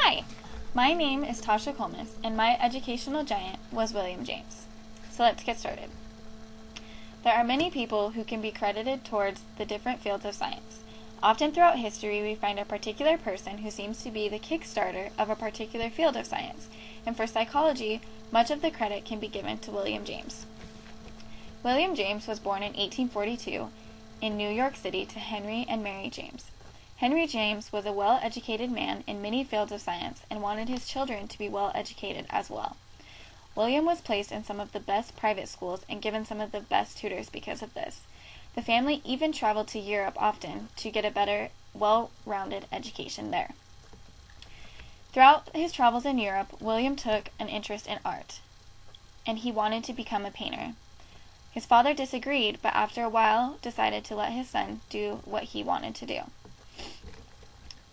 Hi, my name is Tasha Colmus, and my educational giant was William James. So let's get started. There are many people who can be credited towards the different fields of science. Often throughout history, we find a particular person who seems to be the kickstarter of a particular field of science, and for psychology, much of the credit can be given to William James. William James was born in 1842 in New York City to Henry and Mary James. Henry James was a well-educated man in many fields of science and wanted his children to be well-educated as well. William was placed in some of the best private schools and given some of the best tutors because of this. The family even traveled to Europe often to get a better, well-rounded education there. Throughout his travels in Europe, William took an interest in art, and he wanted to become a painter. His father disagreed, but after a while decided to let his son do what he wanted to do.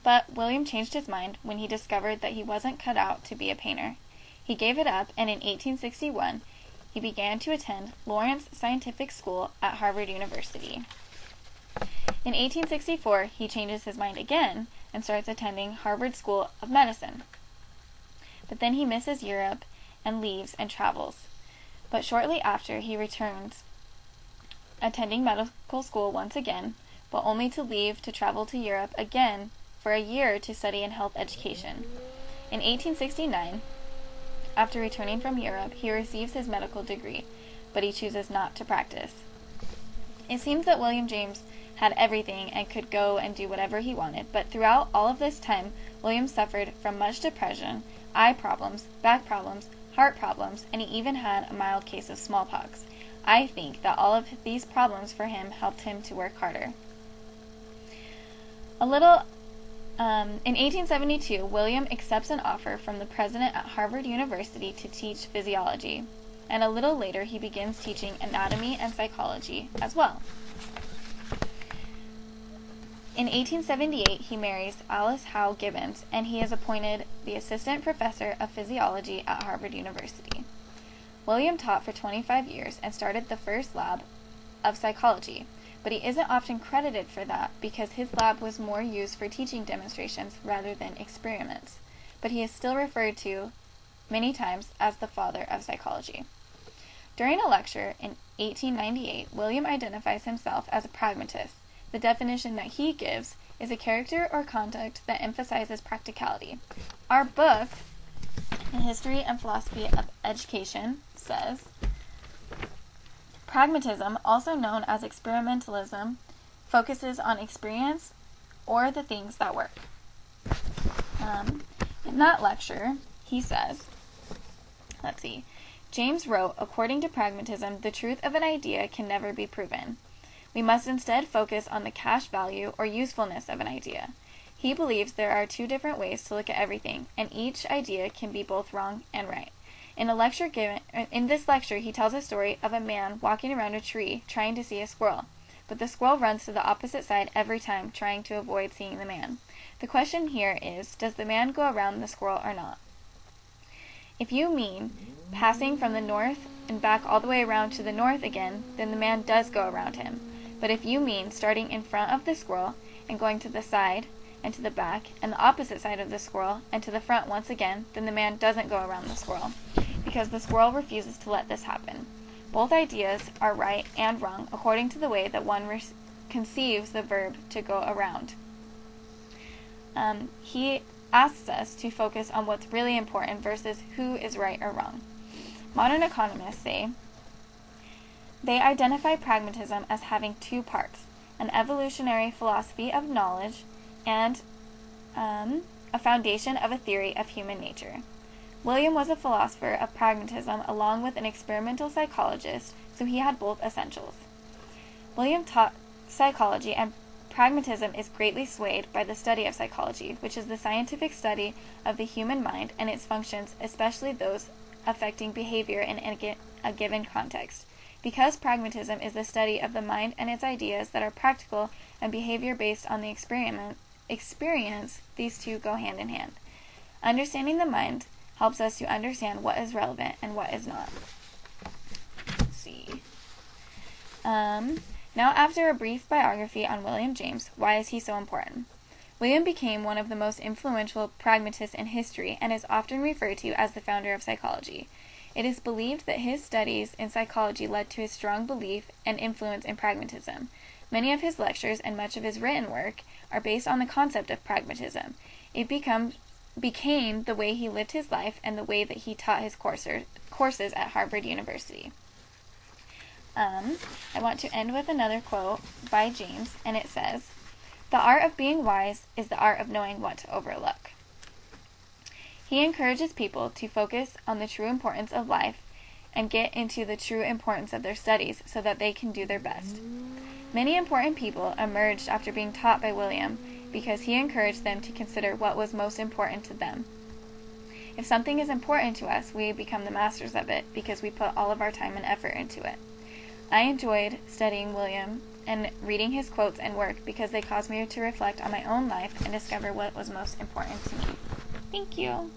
But William changed his mind when he discovered that he wasn't cut out to be a painter. He gave it up, and in 1861, he began to attend Lawrence Scientific School at Harvard University. In 1864, he changes his mind again and starts attending Harvard School of Medicine. But then he misses Europe and leaves and travels. But shortly after, he returns, attending medical school once again, but only to leave to travel to Europe again for a year to study in health education. In 1869, after returning from Europe, he receives his medical degree, but he chooses not to practice. It seems that William James had everything and could go and do whatever he wanted, but throughout all of this time, William suffered from much depression, eye problems, back problems, heart problems, and he even had a mild case of smallpox. I think that all of these problems for him helped him to work harder. In 1872, William accepts an offer from the president at Harvard University to teach physiology, and a little later he begins teaching anatomy and psychology as well. In 1878, he marries Alice Howe Gibbons, and he is appointed the assistant professor of physiology at Harvard University. William taught for 25 years and started the first lab of psychology, but he isn't often credited for that because his lab was more used for teaching demonstrations rather than experiments, but he is still referred to many times as the father of psychology. During a lecture in 1898, William identifies himself as a pragmatist. The definition that he gives is a character or conduct that emphasizes practicality. Our book, The History and Philosophy of Education, says, pragmatism, also known as experimentalism, focuses on experience or the things that work. In that lecture, he says, James wrote, according to pragmatism, the truth of an idea can never be proven. We must instead focus on the cash value or usefulness of an idea. He believes there are two different ways to look at everything, and each idea can be both wrong and right. In this lecture, he tells a story of a man walking around a tree trying to see a squirrel, but the squirrel runs to the opposite side every time, trying to avoid seeing the man. The question here is, does the man go around the squirrel or not? If you mean passing from the north and back all the way around to the north again, then the man does go around him. But if you mean starting in front of the squirrel and going to the side and to the back and the opposite side of the squirrel and to the front once again, then the man doesn't go around the squirrel, because the squirrel refuses to let this happen. Both ideas are right and wrong according to the way that one conceives the verb to go around. He asks us to focus on what's really important versus who is right or wrong. Modern economists say they identify pragmatism as having two parts, an evolutionary philosophy of knowledge and a foundation of a theory of human nature. William was a philosopher of pragmatism along with an experimental psychologist, so he had both essentials. William taught psychology, and pragmatism is greatly swayed by the study of psychology, which is the scientific study of the human mind and its functions, especially those affecting behavior in a given context. Because pragmatism is the study of the mind and its ideas that are practical and behavior based on the experience, these two go hand in hand. Understanding the mind helps us to understand what is relevant and what is not. Let's see. Now, after a brief biography on William James, why is he so important? William became one of the most influential pragmatists in history and is often referred to as the founder of psychology. It is believed that his studies in psychology led to his strong belief and influence in pragmatism. Many of his lectures and much of his written work are based on the concept of pragmatism. It became the way he lived his life and the way that he taught his courses at Harvard University. I want to end with another quote by James, and it says, "The art of being wise is the art of knowing what to overlook." He encourages people to focus on the true importance of life and get into the true importance of their studies so that they can do their best. Many important people emerged after being taught by William because he encouraged them to consider what was most important to them. If something is important to us, we become the masters of it because we put all of our time and effort into it. I enjoyed studying William and reading his quotes and work because they caused me to reflect on my own life and discover what was most important to me. Thank you.